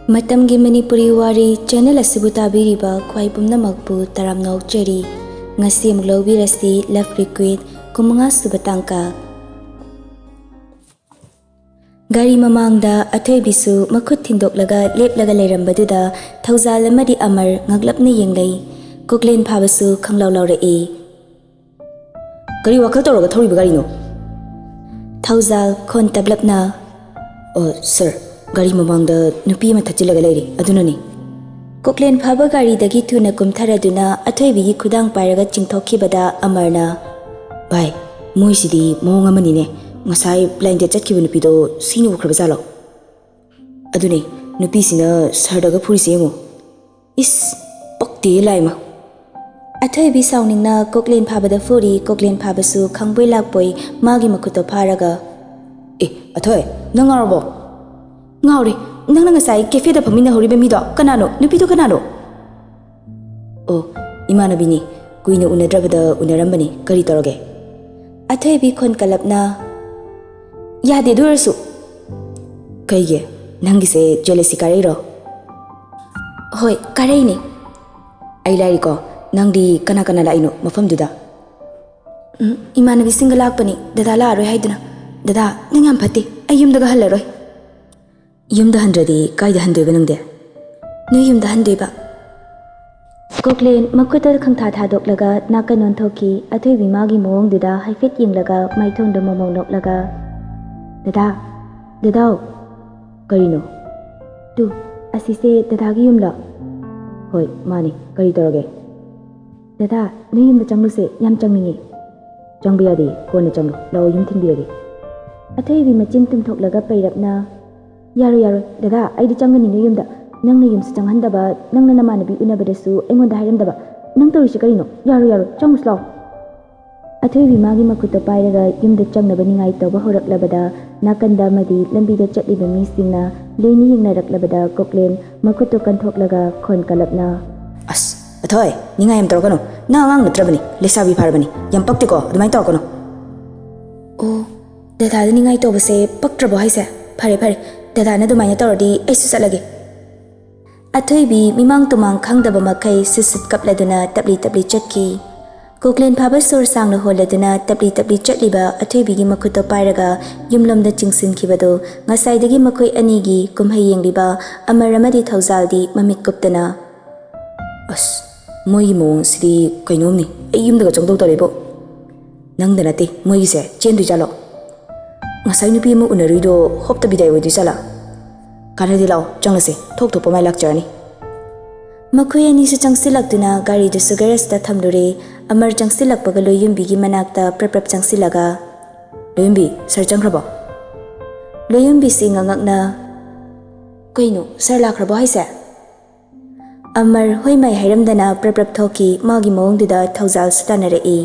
Matamgi Manipuri Wari channel asibu tabiriba khwai pumnamakpu taramnau cheri ngasi muglawbirasi love requite kumanga subatangka Gari mamangda athoibisu makhut thindok leplaga lerambaduda Ningthouja lamadi amar ngaglapna yenglei koklen phabasu khanglawlawrei Gari wakal tawraga thoriba gari no Ningthouja khon tablapna Oh sir Gari mamangda nupi ama thachilaga leiri adunani koklen phaba gari dagi thuna kumtharaduna athoibigi khudang pairaga chingthokhibada amarna Bhai moisidi moong amanine ngasai blind date chatkiba nupido sinu ukhraba jalo aduni nupi sina sardaga phuri sengo is pakte laima Athoibi sauningna koklen phabada furi koklen phabasu khangboi lakpoi magi makhuto pharaga athoi nangarabo Ngawri nangna ngasai cafe da phamina horiba mido kanano nupido kanano Oh imanabini kuina unadrabada unarambani kari torage Athoibi khon kalapna Yade dursu Kaige nangise jealousy kareiro Hoi kareini Ai lairiko nangdi kana kana laino mafamduda Imanabi singa lakpani dada la aroi haiduna dada ningam phatti ayumdaga halaroi Yumda handradi kaida handoiba nangde Nu yumda handoiba Koklen makhuta khangtha thadoklaga nakanon thoki athoibi magi moongduda haifet yinglaga maithongda momonoklaga Dada dadao karino tu asise dadagi yumla Hoi mani kari torage Dada nu yumda changluse yam changningi Changbiyadi kone changlu lao yum thingbiyadi Athoibi machin tumthoklaga pairapna Yaro dada aidi changani nu yumda nangna yumsa changhandaba nangna namanabi unabadasu aingonda hairamdaba nang torisi karino yaro changmuslaw Athoibi magi makhuta pairaga yumda changnaba ningai tawba horaklabada nakanda madi lambida chatliba misingna loini yingnairaklabada koklen makhuto kanthoklaga khon kalapna As athoi ningai am torgano na angang natrabani lesabi pharabani yam paktiko adumai torkono Oh dada ningai tawbase paktrabo haise phare Dada na dumaya tawradi aisu salage Athoibi mimang tumang khangdaba makai sisit kapladuna tabli chatki Koklen phaba sor sangna holaduna tabli chatliba athoibi gi makhuto pairaga yumlomda chingsin khibado ngasaidagi makoi anigi kumhai yengliba amaramadi Ningthoujaldi mamit kuptana As moi mong sidi kainomni ayumdaga chongdo torebo nangda nate moi se chendu jalo Ngasai nupi mo unarido hopta biday wadi sala Kanadi lao changlase thok pamai lakjarani Makoi ani se changsilaktuna gari du sugarasta thamlure amar changsilakpaga loyumbi gi manakta prap changsilaga Loyumbi sar changrabo Loyumbi singa ngakna Kaino sar lakrabo haise Amar hoimai hairamdana prap thoki magi moongduda Ningthouja stanarei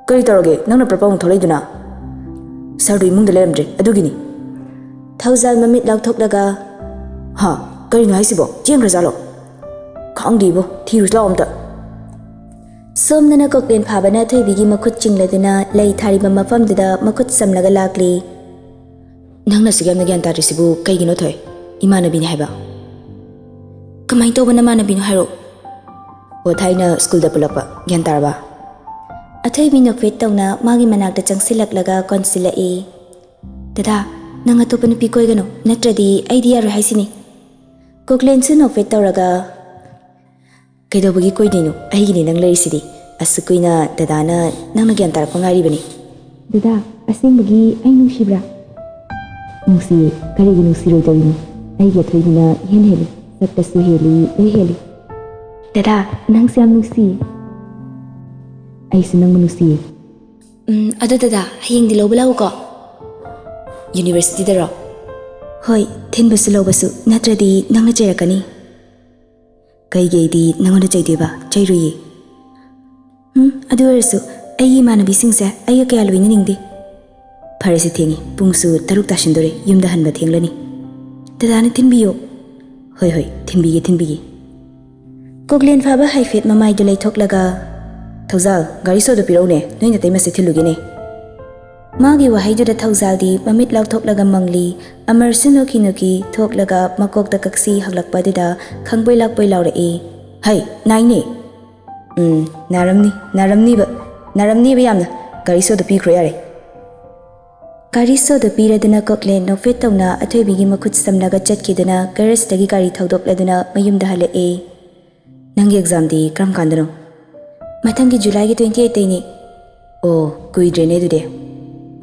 Kari toroge nangna prapang tholaiduna Sardu imungda leramdre adugini Ningthouja mamit lakthoklaga Ha karino haisibo jengra jalo khangdibo thirus lawamta Somnana koklen phabana athoibigi makhut chingladuna lei thariba mafamduda makhut samlaga lakli Nangna sigamna gyan tadrisibu kaigino thoi imanabini haiba Kamai tawbana manabino hairo Thaina school da pulakpa gyan tarba Athoibi nokvet tawna magi manakta changsilaklaga konsilai Dada nang atopa nupi koigano natradi idea ro haisini Koklen su nokvet tawraga Kaidobagi koidino aigini nang lerisidi asukuina dadana nangna gyan tarakpa ngaribani Dada asengbagi ai nungsibra Nungsi karigi nungsiroi tawini aigi athoibina hen heli saktasu heli Dada nang siam nungsi Aisu nang manusi Ado dada hayeng di lawba ko University daro Hoi thinbasu lawbasu natradi nangna cherakani Kaigedi nangonda chaidiba chairuyi Adu erasu aigi manabi singse aiga kaya loina ningdi Pharesi thengi pungsu 6 tasindore yumda hanba thenglani Dadana thinbiyo Hoi thinbigi Koklen phaba haifet mamai du leithoklaga Ningthouja gari so do pirone noina taimase thilugine Magi wahayduda thawzaldi mamit lauthok mangli amarsu nuki thoklaga makokta kaksi haglakpaduda khangboi lakboi laurei. Hai, naine. Naramni ba yamna. Gari so da pikro yare. Gari so da piraduna kokle nokfet tawna athoibigi makhut samnaga chatkiduna garage gari thawdokladuna mayumda halei. Nangi exam di kram kandano. Matamgi July 28 ni. Oh, kuidre ne dude.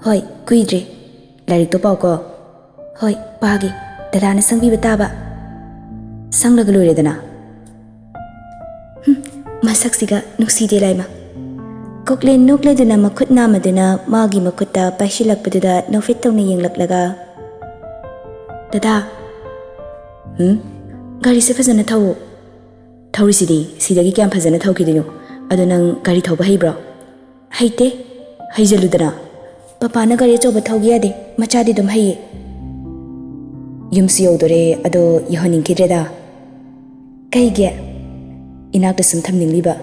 Hoi, kuidre. Larik to pau ko. Hoi, pagi. Dadana sangbi bataba. Sanglaga loire dana. Masaksiga nukside laima. Kokle nokleduna makhut namaduna magi makhutta paishilakpaduda nofit tawna yenglaklaga. Dada. Gari se fazana thawo. Thawri sidagi kyam fazana thawkidino. Ado nang gari thawba heibro. Haite. Haijaludana. Papa na gari choba thawgi ade machadi dum haye. Yumsi yodore ado yohanin kidreda. Kaige. Inakta sum thamningliba.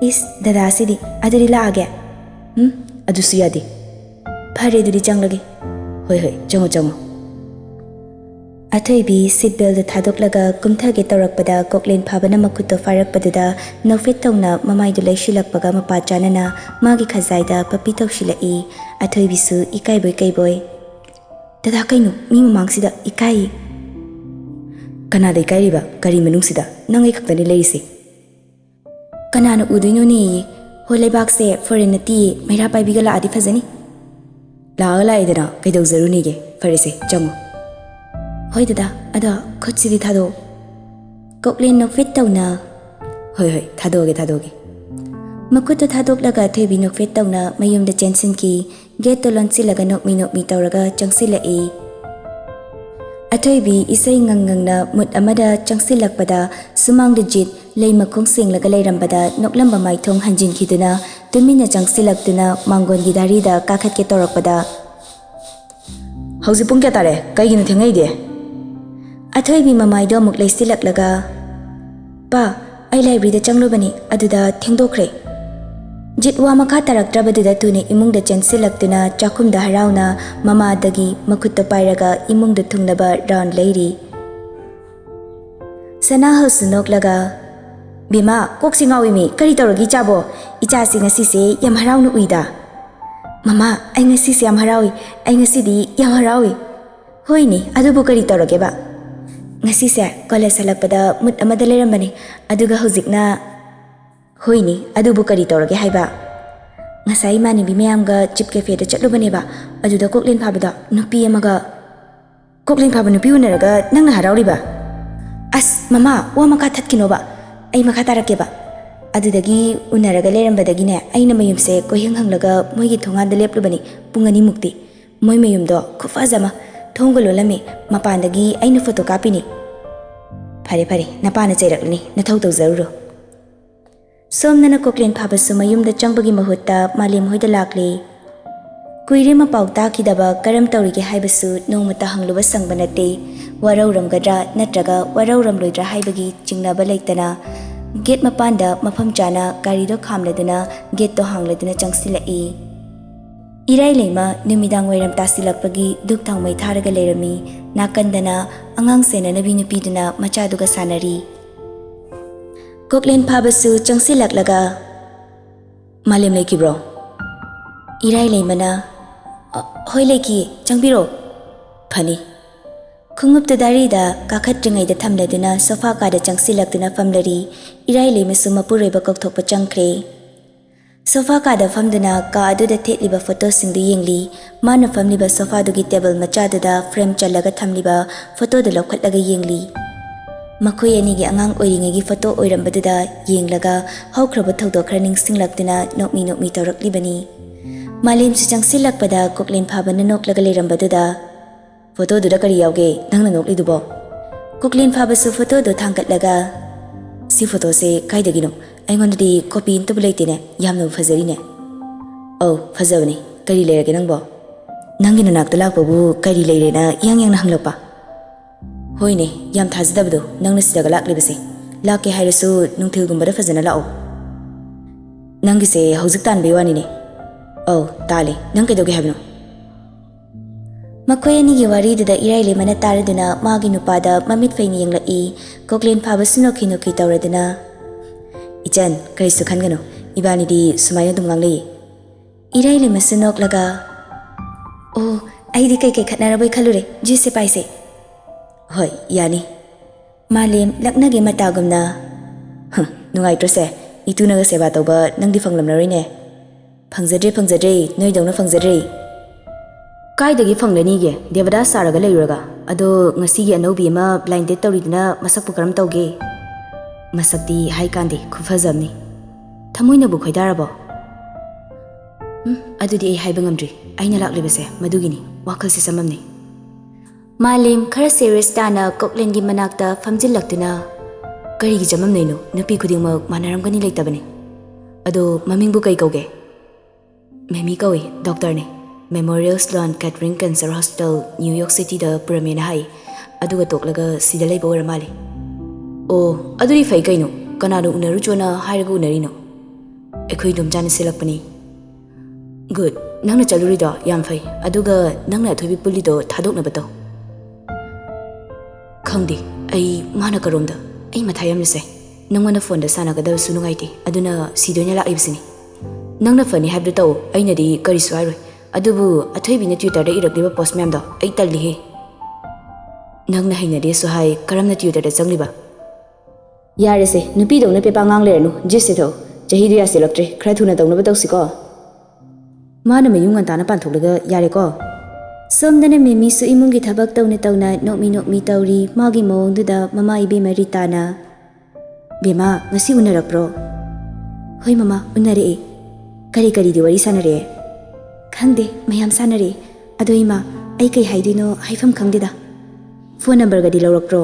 Is dada sidi aduri laage. Adusu yadi. Phare duri changlage. Hoi chango. Athoibi seatbelt thadoklaga kumthage tawrakpada koklen phabana makhuto farakpaduda nofit tawna mamaidu leishilakpaga mapa chanana magi khazaida papi tawshilai. Athoibi su ikaiboy. Dada kainu mi mamangsida ikai. Kanada ikairiba gari manungsida nangai khaktani leisi. Kanana uduino ni holebak se foreign ti maira paibiga la adi phazani. La idana kaidau zarunige farese chango. Hoi dada ada khotsidi thado. Koklen nokfit tawna. Hoi thadoge. Makuta thadoklaga thebi nokfit tawna mayumda chensinki get to lonsilaga nokmi tawraga changsilai. Athoibi isai ngangna mut amada changsilakpada sumang digit leima khongsinglaga leirambada noklamba maithong hanjin khiduna tumina changsilaktuna mangon gidarida kakhat ke torakpada. Hausi pung kya tare kaigina thengai de. Athoibi mamaido muk leisilaklaga. Pa, ai library da changlubani aduda thengdokre. Jitwa makha taraktrabaduda tune imungda chensilaktuna chakhumda harauna mama dagi makhutta pairaga imungda thungnaba round leiri. Sana hosu noklaga. Bima koksi ngawimi kari tawragi chabo icha si ngasi se yam haraunu uida. Mama ai ngasi se yam harawi ai ngasi di yam harawi. Hoi ni adubu kari tawrage ba. Ngasi se college halakpada mut amada leirambani aduga hojikna. Hoi ni adubu kari tawrage haiba. Ngasai mani bi mayamga chip cafe da chatlubane ba aduda koklen phabada nupi amaga. Koklen phaba nupi unaraga nangna harawri ba. As mama wa maka thatkino ba. Ai makha tarake ba. Adudagi unaraga lerambadagi ne aina mayumse kohing hanglaga moigi thonganda leplubani pungani mukti. Moi mayumdo khufazama thongololame mapandagi aina photocopy ni. Phare napana chairakni nathau tawzaruro. Somnana koklen phabasu mayumda changbagi mahutta malim hoida lakli. Kuire mapau takidaba karam tawrige haibasu nongmata hangluba sangbanate warauramgadra natraga warauramloidra haibagi chingnaba leitana gate mapanda mafam chana garido khamladuna gate to hangladuna changsilai. Irai leima numidang wairam tasilakpagi duk thangmai tharaga leirami nakandana angang sena nabi nupiduna machaduga sanari. Koklen phabasu changsilaklaga. Malim leiki bro. Irai leimana. Hoi leiki changbiro. Phani. Khungupta darida kakhatringai da thamladuna sofa ka da changsilaktuna famlari irai leimasu mapureiba kokthokpa changkhre. Sofa ka da famduna ka aduda thetliba photo singdu yengli mana famliba sofa dugi table machadada frame chalaga thamliba photo da lokhatlaga yengli. Makhoi anigi angang oiringagi photo oirambaduda yenglaga haukraba thawdok khra ningsinglaktuna nokmi tawraklibani. Malim su changsilakpada koklen phabana noklaga leirambaduda. Photo duda kari yauge nangna nokli dubo. Koklen phabasu photo do thangkatlaga. Si photo se kaidagino aingondadi copy intabu leitene yamna fazarine. Oh fazabani kari leirage nangbo. Nangi nanakta lakpabu kari leirena yang na hanglapa. Hoine yam thazadabdo nangna sidaga laklibase. Lake hairasu nungthil gumbada fazana lao. Nangi se haujik tanbe wani ne. ꯑꯧ ꯇꯥꯂꯤ ꯅꯪ ꯀꯩꯗꯧꯒꯦ ꯍꯥꯏꯕꯅꯣ ꯃꯈꯣꯏ ꯑꯅꯤꯒꯤ ꯋꯥꯔꯤꯗꯨꯗ ꯏꯔꯥꯏꯂꯩꯃꯅ ꯇꯥꯔꯗꯨꯅ ꯃꯥꯒꯤ ꯅꯨꯄꯥꯗ ꯃꯃꯤꯠ ꯐꯩꯅ ꯌꯦꯡꯂꯛꯏ ꯀꯣꯛꯂꯦꯟ ꯐꯥꯕꯁꯨ ꯅꯣꯛꯈꯤ ꯅꯣꯛꯈꯤ ꯇꯧꯔꯗꯨꯅ ꯏꯆꯟ ꯀꯔꯤꯁꯨ ꯈꯟꯒꯅꯨ ꯏꯕꯥꯅꯤꯗꯤ ꯁꯨꯃꯥꯏꯅ ꯑꯗꯨꯝ ꯉꯥꯡꯂꯩꯌꯦ ꯏꯔꯥꯏꯂꯩꯃꯁꯨ ꯅꯣꯛꯂꯒ ꯑꯣ ꯑꯩꯗꯤ ꯀꯩꯀꯩ ꯈꯠꯅꯔꯕꯣꯏ ꯈꯜꯂꯨꯔꯦ ꯖꯨꯏꯁꯁꯦ ꯄꯥꯏꯁꯦ ꯍꯣꯏ ꯌꯥꯅꯤ ꯃꯥꯂꯦꯝ ꯂꯛꯅꯒꯦ ꯃꯇꯥꯒꯨꯝꯅ ꯅꯨꯡꯉꯥꯏꯇ꯭ꯔꯣꯁꯦ ꯏꯇꯨꯅꯒ ꯁꯦꯕꯥ ꯇꯧꯕ ꯅꯪꯗꯤ ꯐꯪꯂꯝꯂꯔꯣꯏꯅꯦ ꯐꯪꯖꯗ꯭ꯔꯦ ꯅꯣꯏꯗꯧꯅ ꯐꯪꯖꯗ꯭ꯔꯦ ꯀꯥꯏꯗꯒꯤ ꯐꯪꯂꯅꯤꯒꯦ ꯗꯦꯕꯗꯥꯁ ꯁꯥꯔꯒ ꯂꯩꯔꯨꯔꯒ ꯑꯗꯣ ꯉꯁꯤꯒꯤ ꯑꯅꯧꯕꯤ ꯑꯃ ꯕ꯭ꯂꯥꯏꯟ ꯗꯦꯠ ꯇꯧꯔꯤꯗꯨꯅ ꯃꯁꯛꯄꯨ ꯀꯔꯝ ꯇꯧꯒꯦ ꯃꯁꯛꯇꯤ ꯍꯥꯏꯀꯥꯟꯗꯦ ꯈꯨꯐꯖꯕꯅꯤ ꯊꯃꯣꯏꯅꯕꯨ ꯈꯣꯏꯗꯥꯔꯕꯣ ꯑꯗꯨꯗꯤ ꯑꯩ ꯍꯥꯏꯕ ꯉꯝꯗ꯭ꯔꯤ ꯑꯩꯅ ꯂꯥꯛꯂꯤꯕꯁꯦ ꯃꯗꯨꯒꯤꯅꯤ ꯋꯥꯈꯜꯁꯦ ꯆꯃꯝꯅꯤ ꯃꯥꯂꯦꯝ ꯈꯔ ꯁꯦꯔꯤꯌꯁ ꯇꯥꯅ ꯀꯣꯛꯂꯦꯟꯒꯤ ꯃꯅꯥꯛꯇ ꯐꯝꯖꯤꯜꯂꯛꯇꯨꯅ ꯀꯔꯤꯒꯤ ꯆꯃꯝꯅꯩꯅꯣ ꯅꯨꯄꯤ ꯈꯨꯗꯤꯡꯃꯛ ꯃꯥꯟꯅꯔꯝꯒꯅꯤ ꯂꯩꯇꯕꯅꯤ ꯑꯗꯣ ꯃꯃꯤꯡꯕꯨ ꯀꯩ ꯀꯧꯒꯦ ꯃꯦꯃꯤ ꯀꯧꯏ ꯗꯣꯛꯇꯔꯅꯤ memorial Sloan Kettering cancer hospital New York ꯁꯤꯇꯤꯗ ꯄꯨꯔꯝꯃꯦꯅ ꯍꯥꯏ ꯑꯗꯨꯒ ꯇꯣꯛꯂꯒ ꯁꯤꯗ ꯂꯩꯕ ꯑꯣꯏꯔ ꯃꯥꯜꯂꯤ ꯑꯣ ꯑꯗꯨꯗꯤ ꯐꯩ ꯀꯩꯅꯣ ꯀꯅꯥꯅꯣ ꯎꯅꯔꯨꯆꯣꯅ ꯍꯥꯏꯔꯒ ꯎꯅꯔꯤꯅꯣ ꯑꯩꯈꯣꯏ ꯏꯗꯣꯝꯆꯥꯅ ꯁꯤꯜꯂꯛꯄꯅꯤ ꯒꯨꯗ ꯅꯪꯅ ꯆꯠꯂꯨꯔꯤꯗꯣ ꯌꯥꯝ ꯐꯩ ꯑꯗꯨꯒ ꯅꯪꯅ ꯑꯊꯣꯏꯕꯤ ꯄꯨꯜꯂꯤꯗꯣ ꯊꯥꯗꯣꯛꯅꯕ ꯇꯧ ꯈꯪꯗꯦ ꯑꯩ ꯃꯥꯅ ꯀꯔꯣꯝꯗ ꯑꯩ ꯃꯊꯥ ꯌꯥꯝꯅ ꯁꯥꯏ ꯅꯪꯉꯣꯟꯗ ꯐꯣꯟꯗ ꯁꯥꯟꯅꯒꯗꯕꯁꯨ ꯅꯨꯡꯉꯥꯏꯇꯦ ꯑꯗꯨꯅ ꯁꯤꯗꯣꯏꯅ ꯂꯥꯛꯂꯤꯕꯁꯤꯅꯤ ꯅꯪꯅ ꯐꯅꯤ ꯍꯥꯏꯕꯗꯨ ꯇꯧ ꯑꯩꯅꯗꯤ ꯀꯔꯤꯁꯨ ꯍꯥꯏꯔꯣꯏ ꯑꯗꯨꯕꯨ ꯑꯊꯣꯏꯕꯤꯅ ꯇ꯭ꯋꯤꯇꯔꯗ ꯏꯔꯛꯂꯤꯕ ꯄꯣꯁ ꯃꯌꯥꯝꯗꯣ ꯑꯩ ꯇꯜꯂꯤꯍꯦ ꯅꯪꯅ ꯍꯩꯅꯗꯦꯁꯨ ꯍꯥꯏ ꯀꯔꯝꯅ ꯇ꯭ꯋꯤꯇꯔꯗ ꯆꯪꯂꯤꯕ ꯌꯥꯔꯦꯁꯦ ꯅꯨꯄꯤꯗꯧꯅ ꯄꯦꯄꯥ ꯉꯥꯡ ꯂꯩꯔꯅꯨ ꯖꯤꯁꯁꯦ ꯊꯧ ꯆꯍꯤꯗꯨ ꯌꯥꯁꯤꯜꯂꯛꯇ꯭ꯔꯦ ꯈꯔ ꯊꯨꯅ ꯇꯧꯅꯕ ꯇꯧꯁꯤꯀꯣ ꯃꯥꯅ ꯃꯌꯨꯝ ꯉꯟꯇꯥꯅ ꯄꯥꯟꯊꯣꯛꯂꯒ ꯌꯥꯔꯦꯀꯣ ꯁꯣꯝꯗꯅ ꯃꯦꯃꯤꯁꯨ ꯏꯃꯨꯡꯒꯤ ꯊꯕꯛ ꯇꯧꯅ ꯇꯧꯅ ꯅꯣꯛꯃꯤ ꯅꯣꯛꯃꯤ ꯇꯧꯔꯤ ꯃꯥꯒꯤ ꯃꯑꯣꯡꯗꯨꯗ ꯃꯃꯥ ꯏꯕꯦꯝꯃ ꯔꯤꯇꯥꯅ ꯕꯦꯃꯥ ꯉꯁꯤ ꯎꯅꯔꯛꯄ꯭ꯔꯣ ꯍꯣꯏ ꯃꯃꯥ ꯎꯅꯔꯛꯑꯦ ꯀꯔꯤꯗꯤ ꯋꯥꯔꯤ ꯁꯥꯟꯅꯔꯦ ꯈꯪꯗꯦ ꯃꯌꯥꯝ ꯁꯥꯟꯅꯔꯦ ꯑꯗꯣ ꯏꯃꯥ ꯑꯩ ꯀꯩ ꯍꯥꯏꯗꯣꯏꯅೋ ꯍꯥꯏꯐꯝ ꯈꯪꯗꯦꯗ ꯐꯣꯟ ꯅꯝꯕꯔꯒꯗꯤ ꯂꯧꯔꯛꯄ꯭ꯔꯣ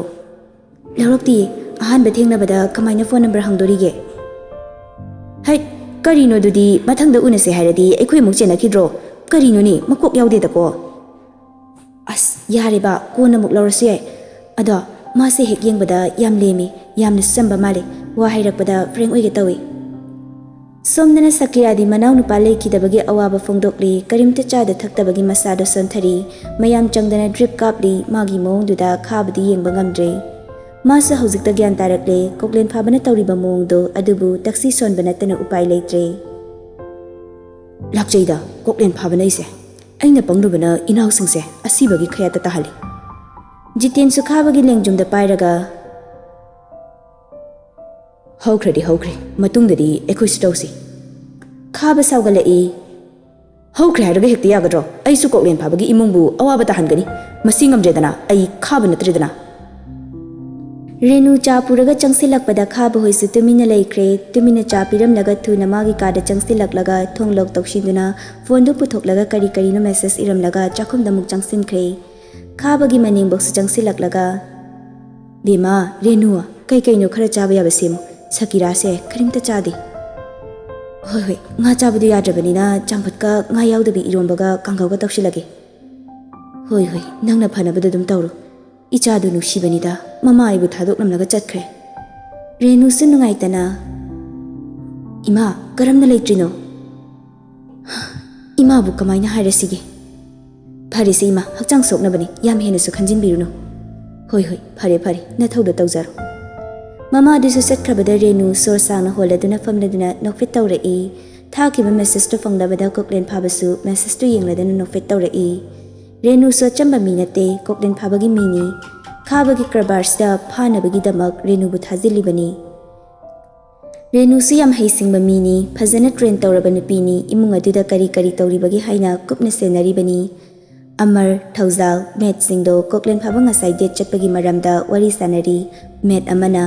ꯂꯧꯔꯛꯇꯤꯌꯦ ꯑꯍꯥꯟꯕ ꯊꯦꯡꯅꯕꯗ ꯀꯃꯥꯏꯅ ꯐꯣꯟ ꯅꯝꯕꯔ ꯍꯪꯗꯣꯔꯤꯒꯦ ꯍꯩ ꯀꯔꯤꯅꯣ ꯑꯗꯨꯗꯤ ꯃꯊꯪꯗ ꯎꯅꯁꯦ ꯍꯥꯏꯔꯗꯤ ꯑꯩꯈꯣꯏ ꯑꯃꯨꯛ ꯆꯦꯟꯅꯈꯤꯗ꯭ꯔꯣ ꯀꯔꯤꯅꯣꯅꯦ ꯃꯀꯣꯛ ꯌꯥꯎꯗꯦꯗꯀꯣ ꯑꯁ ꯌꯥꯔꯦꯕ ꯀꯣꯟꯅ ꯑꯃꯨꯛ ꯂꯧꯔꯁꯨ ꯌꯥꯏ ꯑꯗꯣ ꯃꯥꯁꯦ ꯍꯦꯛ ꯌꯦꯡꯕꯗ ꯌꯥꯝ ꯂꯦꯝꯃꯤ ꯌꯥꯝꯅꯁꯨ ꯆꯝꯕ ꯃꯥꯜꯂꯤ ꯋꯥ ꯍꯥꯏꯔꯛꯄꯗ ꯐ꯭ꯔꯦꯡ ꯑꯣꯏꯒꯦ ꯇꯧꯏ ꯁꯣꯝꯗꯅ ꯁꯀꯤꯔꯥꯗꯤ ꯃꯅꯥꯎ ꯅꯨꯄꯥ ꯂꯩꯈꯤꯗꯕꯒꯤ ꯑꯋꯥꯕ ꯐꯣꯡꯗꯣꯛꯂꯤ ꯀꯔꯤꯝꯇ ꯆꯥꯗ ꯊꯛꯇꯕꯒꯤ ꯃꯁꯥꯗꯣ ꯁꯣꯟꯊꯔꯤ ꯃꯌꯥꯝ ꯆꯪꯗꯅ ꯗ꯭ꯔꯤꯞ ꯀꯥꯞꯂꯤ ꯃꯥꯒꯤ ꯃꯑꯣꯡꯗꯨꯗ ꯈꯥꯕꯗꯤ ꯌꯦꯡꯕ ꯉꯝꯗ꯭ꯔꯦ ꯃꯥꯁꯨ ꯍꯧꯖꯤꯛꯇ ꯒ꯭ꯌꯥꯟ ꯇꯥꯔꯛꯂꯦ ꯀꯣꯛꯂꯦꯟ ꯐꯥꯕꯅ ꯇꯧꯔꯤꯕ ꯃꯑꯣꯡꯗꯣ ꯑꯗꯨꯕꯨ ꯇꯛꯁꯤ ꯁꯣꯟꯕ ꯅꯠꯇꯅ ꯎꯄꯥꯏ ꯂꯩꯇ꯭ꯔꯦ ꯂꯥꯛꯆꯩꯗ ꯀꯣꯛꯂꯦꯟ ꯐꯥꯕꯅ ꯑꯩꯁꯦ ꯑꯩꯅ ꯄꯪꯂꯨꯕꯅ ꯏꯅꯥꯎꯁꯤꯡꯁꯦ ꯑꯁꯤꯕꯒꯤ ꯈꯌꯥꯠꯇ ꯇꯥꯍꯜꯂꯤ ꯖꯤꯇꯦꯟꯁꯨ ꯈꯥꯕꯒꯤ ꯂꯦꯡꯖꯨꯝꯗ ꯄꯥꯏꯔꯒ ꯍꯧꯈ꯭ꯔꯦ ꯃꯇꯨꯡꯗꯗꯤ ꯑꯩꯈꯣꯏꯁꯨ ꯇꯧꯁꯤ ꯈꯥꯕ ꯁꯥꯎꯒꯠꯂꯛꯏ ꯍꯧꯈ꯭ꯔꯦ ꯍꯥꯏꯔꯒ ꯍꯦꯛꯇ ꯌꯥꯒꯗ꯭ꯔꯣ ꯑꯩꯁꯨ ꯀꯣꯛꯂꯦꯟ ꯐꯥꯕꯒꯤ ꯏꯃꯨꯡꯕꯨ ꯑꯋꯥꯕ ꯇꯥꯍꯟꯒꯅꯤ ꯃꯁꯤ ꯉꯝꯗ꯭ꯔꯦꯗꯅ ꯑꯩ ꯈꯥꯕ ꯅꯠꯇ꯭ꯔꯦꯗꯅ ꯔꯦꯅꯨ ꯆꯥ ꯄꯨꯔꯒ ꯆꯪꯁꯤꯜꯂꯛꯄꯗ ꯈꯥꯕ ꯍꯣꯏꯁꯨ ꯇꯨꯃꯤꯟꯅ ꯂꯩꯈ꯭ꯔꯦ ꯇꯨꯃꯤꯟꯅ ꯆꯥ ꯄꯤꯔꯝꯂꯒ ꯊꯨꯅ ꯃꯥꯒꯤ ꯀꯥꯗ ꯆꯪꯁꯤꯜꯂꯛꯂꯒ ꯊꯣꯡ ꯂꯣꯛ ꯇꯧꯁꯤꯟꯗꯨꯅ ꯐꯣꯟꯗꯨ ꯄꯨꯊꯣꯛꯂꯒ ꯀꯔꯤꯅꯣ ꯃꯦꯁꯦꯖ ꯏꯔꯝꯂꯒ ꯆꯥꯛꯈꯨꯝꯗ ꯑꯃꯨꯛ ꯆꯪꯁꯤꯟꯈ꯭ꯔꯦ ꯈꯥꯕꯒꯤ ꯃꯅꯤꯡꯕꯣꯛꯁꯨ ꯆꯪꯁꯤꯜꯂꯛꯂꯒ ꯕꯦꯃꯥ ꯔꯦꯅꯨ ꯀꯩꯅꯣ ꯈꯔ ꯆꯥꯕ ꯌꯥꯕ ꯁꯦꯝꯃꯨ ꯁꯀꯤꯔꯥꯁꯦ ꯀꯔꯤꯝꯇ ꯆꯥꯗꯦ ꯍꯣꯏ ꯉꯥ ꯆꯥꯕꯗꯨ ꯌꯥꯗ꯭ꯔꯕꯅꯤꯅ ꯆꯝꯐꯨꯠꯀ ꯉꯥ ꯌꯥꯎꯗꯕꯤ ꯏꯔꯣꯝꯕꯒ ꯀꯥꯡꯍꯧꯒ ꯇꯧꯁꯤꯜꯂꯒꯦ ꯍꯣꯏ ꯅꯪꯅ ꯐꯅꯕꯗ ꯑꯗꯨꯝ ꯇꯧꯔꯣ ꯏꯆꯥꯗꯨ ꯅꯨꯡꯁꯤꯕꯅꯤꯗ ꯃꯃꯥ ꯑꯩꯕꯨ ꯊꯥꯗꯣꯛꯂꯝꯂꯒ ꯆꯠꯈ꯭ꯔꯦ ꯔꯦꯅꯨꯁꯨ ꯅꯨꯡꯉꯥꯏꯇꯅ ꯏꯃꯥ ꯀꯔꯝꯅ ꯂꯩꯇ꯭ꯔꯤꯅꯣ ꯏꯃꯥꯕꯨ ꯀꯃꯥꯏꯅ ꯍꯥꯏꯔꯁꯤꯒꯦ ꯐꯔꯦꯁꯦ ꯏꯃꯥ ꯍꯛꯆꯥꯡ ꯁꯣꯛꯅꯕꯅꯤ ꯌꯥꯝ ꯍꯦꯟꯅꯁꯨ ꯈꯟꯖꯤꯟꯕꯤꯔꯨꯅꯨ ꯍꯣꯏ ꯐꯔꯦ ꯅꯊꯧꯗ ꯇꯧꯖꯔꯣ ꯃꯃꯥꯗꯨꯁꯨ ꯆꯠꯈ꯭ꯔꯕꯗ ꯔꯦꯅꯨ ꯁꯣꯔ ꯁꯥꯡꯅ ꯍꯣꯜꯂꯗꯨꯅ ꯐꯝꯂꯗꯨꯅ ꯅꯣꯛꯐꯦꯠ ꯇꯧꯔꯛꯏ ꯊꯥꯈꯤꯕ ꯃꯦꯁꯦꯖꯇꯨ ꯐꯪꯂꯕꯗ ꯀꯣꯛꯂꯦꯟ ꯐꯥꯕꯁꯨ ꯃꯦꯁꯦꯖꯇꯨ ꯌꯦꯡꯂꯗꯨꯅ ꯅꯣꯛꯐꯦꯠ ꯇꯧꯔꯛꯏ ꯔꯦꯅꯨꯁꯨ ꯑꯆꯝꯕ ꯃꯤ ꯅꯠꯇꯦ ꯀꯣꯛꯂꯦꯟ ꯐꯥꯕꯒꯤ ꯃꯤꯅꯤ ꯈꯥꯕꯒꯤ ꯀꯔꯕꯥꯔꯁꯤꯗ ꯐꯥꯅꯕꯒꯤꯗꯃꯛ ꯔꯦꯅꯨꯕꯨ ꯊꯥꯖꯤꯜꯂꯤꯕꯅꯤ ꯔꯦꯅꯨꯁꯨ ꯌꯥꯝ ꯍꯩꯁꯤꯡꯕ ꯃꯤꯅꯤ ꯐꯖꯅ ꯇ꯭ꯔꯦꯟ ꯇꯧꯔꯕ ꯅꯨꯄꯤꯅꯤ ꯏꯃꯨꯡ ꯑꯗꯨꯗ ꯀꯔꯤ ꯇꯧꯔꯤꯕꯒꯦ ꯍꯥꯏꯅ ꯀꯨꯞꯅ ꯁꯦꯟꯅꯔꯤꯕꯅꯤ ꯑꯃꯔ ꯊꯧꯖꯥꯜ ꯃꯦꯠꯁꯤꯡꯗꯣ ꯀꯣꯛꯂꯦꯟ ꯐꯥꯕ ꯉꯁꯥꯏ ꯗꯦꯠ ꯆꯠꯄꯒꯤ ꯃꯔꯝꯗ ꯋꯥꯔꯤ ꯁꯥꯟꯅꯔꯤ ꯃꯦꯠ ꯑꯃꯅ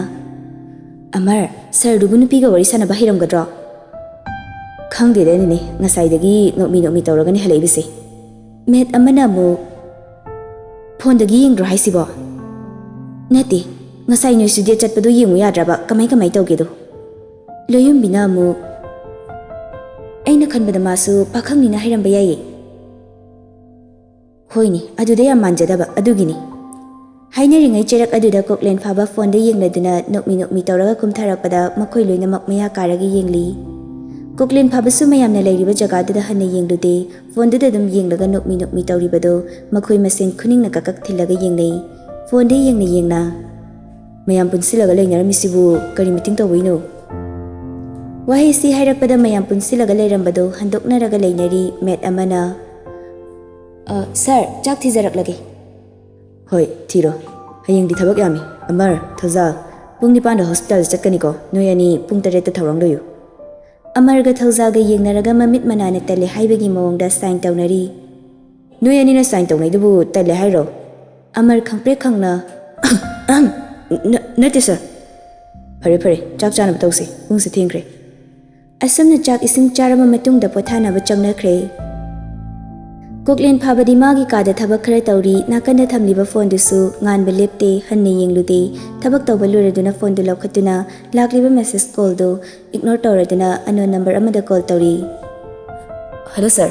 ꯑꯃꯔ ꯁꯔꯗꯨꯕꯨ ꯅꯨꯄꯤꯒ ꯋꯥꯔꯤ ꯁꯥꯟꯅꯕ ꯍꯩꯔꯝꯒꯗ꯭ꯔꯣ ꯈꯪꯗꯦꯗ ꯅꯦꯅꯦ ꯉꯁꯥꯏꯗꯒꯤ ꯅꯣꯛꯃꯤ ꯇꯧꯔꯒꯅꯤ ꯍꯜꯂꯛꯏꯕꯁꯦ ꯃꯦꯠ ꯑꯃꯅ ꯑꯃꯨꯛ ꯐꯣꯟꯗꯒꯤ ꯌꯦꯡꯗ꯭ꯔꯣ ꯍꯥꯏꯁꯤꯕꯣ ꯅꯠꯇꯦ ꯉꯁꯥꯏ ꯅꯣꯏꯁꯨ ꯗꯦꯠ ꯆꯠꯄꯗꯣ ꯌꯦꯡꯉꯨ ꯌꯥꯗ꯭ꯔꯕ ꯀꯃꯥꯏ ꯇꯧꯒꯦꯗꯣ ꯂꯣꯌꯨꯝꯕꯤꯅ ꯑꯃꯨꯛ ꯑꯩꯅ ꯈꯟꯕꯗ ꯃꯥꯁꯨ ꯄꯥꯈꯪꯅꯤꯅ ꯍꯩꯔꯝꯕ ꯌꯥꯏꯌꯦ ꯍꯣꯏꯅꯤ ꯑꯗꯨꯗ ꯌꯥꯝ ꯃꯥꯟꯖꯗꯕ ꯑꯗꯨꯒꯤꯅꯤ ꯍꯥꯏꯅꯔꯤꯉꯩ ꯆꯩꯔꯛ ꯑꯗꯨꯗ ꯀꯣꯛꯂꯦꯟ ꯐꯥꯕ ꯐꯣꯟꯗ ꯌꯦꯡꯂꯗꯨꯅ ꯅꯣꯛꯃꯤ ꯇꯧꯔꯒ ꯀꯨꯝꯊꯔꯛꯄꯗ ꯃꯈꯣꯏ ꯂꯣꯏꯅꯃꯛ ꯃꯌꯥ ꯀꯥꯔꯒ ꯌꯦꯡꯂꯤ Koklin Pabasu mayamna lairiba jagada hanna yenglude phone da dum yenglaga nokmi tawribado makhoi masen khuning na kakak thilaga yengnei phone de yengna mayam punsilaga leiner misibu kari meeting tawino wahi si hairakpada mayam punsilaga leirambado handoknaraga leinari met amana sir chak thijaraklage hoi thiro hayeng di thabak yami amar thoja pung nipan da hospital chatkani ko noyani pung 8 ta thawrang loyu Amarga Thauzaga yengnaraga mamit manana tale haibagi mawangda sign tawnari noyani na sign tawnai dubu tale hairo Amar khangpre khangna nate sir pare chak chana batawsi pung se thengkre Asamna chak ising charama matungda pothana ba changnakre Koklin Phabadi magi kada thabak khara tawri nakanda thamliba phone dusu ngan belepte hanne yenglude thabak tawba lureduna phone du lokhatuna lakliba message call do ignore tawraduna unknown number amada call tawri Hello sir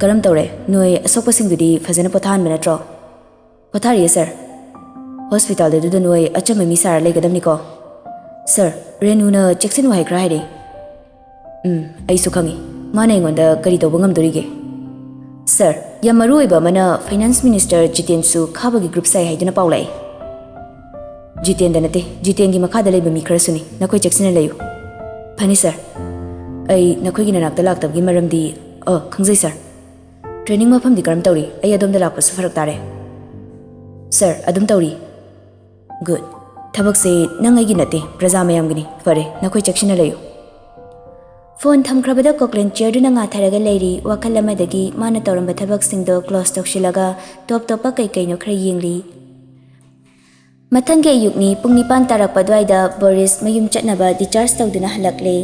karam tawre noi asokpa singdudi fazana pothan banatro pothari sir hospital de du noi achama mi sar legadamni ko sir renuna checksin wai kra haide ai su khangi mane ngonda kari tawba ngamdorige Sir, Yamaruiba mana Finance Minister Jiten su khabagi group sai haiduna paulai. Jiten danate, Jiten gi makada leba mi krasuni, nakoi checksina layu. Pani sir. Ai nakoi gi nanak talak tab gi maramdi, khangjai sir. Training mafam di karam tawri, ai adom da lakpa su farak tare. Sir, adom tawri. Good. Thabak se nangai gi nate, praja mayam gini. Fare, nakoi checksina layu. Phone thamkrabada Koklin chairuna nga tharaga leiri wakalamadagi mana tawramba thabak singdo close tokshilaga top topa kaino khra yengli Mathange yukni pungni pan tarakpa dwaida Boris mayum chatnaba discharge tawduna halakle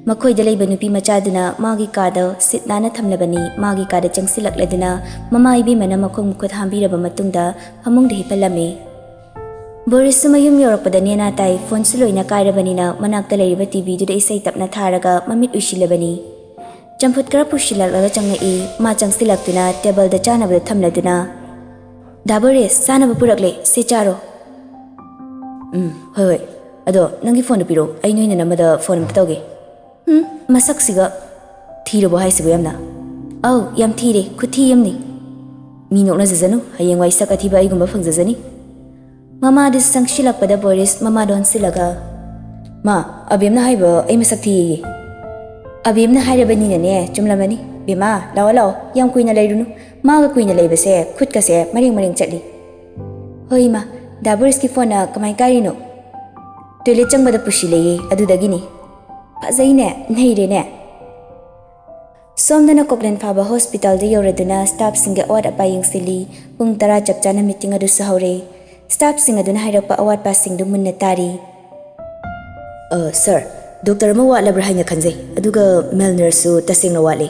makhoi da leiba nupi machaduna magi kada sitnana thamlabani magi kada changsilakladuna mama ibi mana makhong mukhot hambiraba matungda hamungda hipalame Boris sumayum yorakpada nena tai phone suloina kairabanina manakta leiriba TV duda isai tapna tharaga mamit ushilabani champut kara pushilalaga changai ma changsilaktuna table da chanabada thamladuna da Boris sanaba purakle se charo hoi ado nangi phone piro ai noina namada phone mtawge masak siga thiro bo haisibu yamna au yam thire khuthi yamni mi nokna jajanu hayeng wai sakathiba ai gumba phangjajani Mama dis sangshilakpada Boris mama don silaga Ma abimna haiba ai masak thi abimna hairabani ne chumlamani bima law yam kuina leirunu ma ga kuina leibase khut ka se maring chatli hoi ma da Boris ki phone kamai kari no toilet changbada pushile adudagini phajaine neire ne Somdana Koklin Phaba Hospital de yoraduna staff singa awat apaying sili pung 10 chapchana meeting adu sahaure Staff singa duna hairakpa awat passing du munna tari. Sir, Dr. ma watla brahanya khanjai. Aduga male nurse su tasing na watli.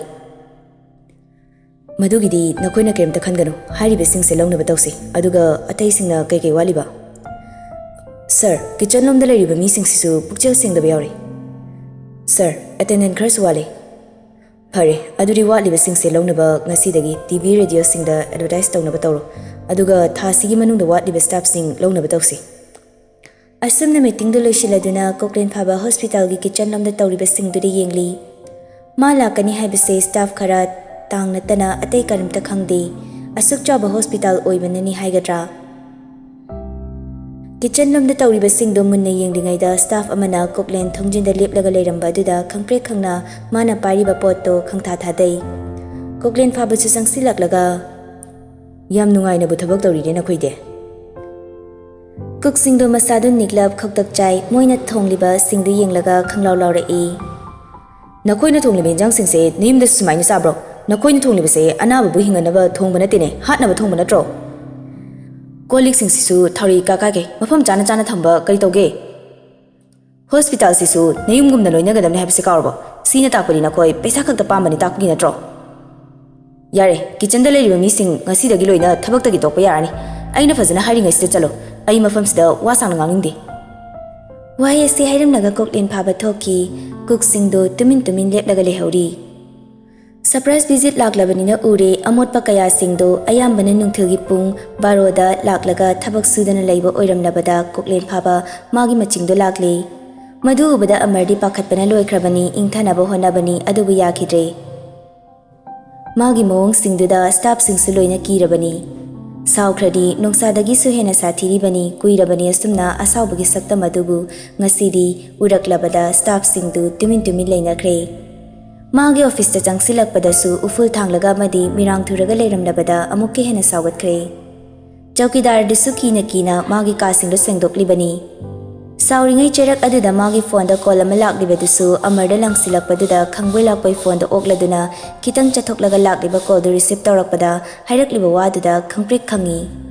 Madugidi nakoina kremta khanganu. Hari besing se longna batawsi. Aduga atai singna kai wali ba. Sir, kitchen lom da leriba mi sing sisu pukchel sing da bayawri. Sir, attendant khar su wali. Phare, aduri watli besing se longna ba ngasi dagi TV radio sing da advertise tawna batawro. Aduga thasigi manung da watliba staff sing longna batawsi Asamna meeting do loishiladuna Koklin Phaba Hospital gi kitchen lomda tawriba sing du yengli ma lakani haibase staff khara tangna tana atai karimta khangde asuk chaba hospital oibanani haigadra kitchen lomda tawriba sing do munna yenglingai da staff amana Koklin thongjin da leplaga leiramba duda khangpre khangna mana pariba potto khangtha thadai Koklin Phaba chu sangsilaklaga Yam nungai na bu thabak tawri de na khoide Cook singdo masadu niglab khoktak chai moina thongliba singdu yenglaga khanglaw lawra e Nakoi na thongliba jang sing se nim da sumai na sabro Nakoi na thongliba se anaba bu hinga na ba thongba na tine hat na ba thongba na tro Kolik sing sisu thari ka ka ke mafam chana thamba kari tawge Hospital sisu neyum gum na loina gadam ne habse kawrbo sina takpani na koi paisa khakta pambani takgi na tro Yare, kitchen da leiriba mi sing ngasi dagi loina thabak tagi tokpa yarani aina fazana hari ngai sida chalo ai mafam sida wasang nganginde Why se hairam naga Koklin Phaba thoki cook singdo tumin leplaga lehauri Surprise visit laklabanina ure amot pakaya singdo ayambana nungthil gi pung baroda laklaga thabak sudana leiba oiramlabada Koklin Phaba magi machingdo lakle Madu ubada Amardi pakhatpana loikrabani ingthanaba honabani adubu yakidre. Magi mawng singduda staff singsu loina kirabani. Saukradi nungsadagi suhena sathiribani kuirabani asumna asawbagi sakta madubu ngasidi uraklabada staff singdu tumin leinakre. Magi office ta changsilakpadasu uful thanglaga madi mirang thuraga leiramnabada amukke hena sawgatkre. Chowkidar disu kina magi kasingdo sengdoklibani. Sauringai cherak aduda magi phone da call ama laklibatusu amarda langsilakpaduda khangboi lakpai phone da okladuna kitang chathoklaga lakliba call do receive tawrakpada hairakliba waduda khangprik khangi.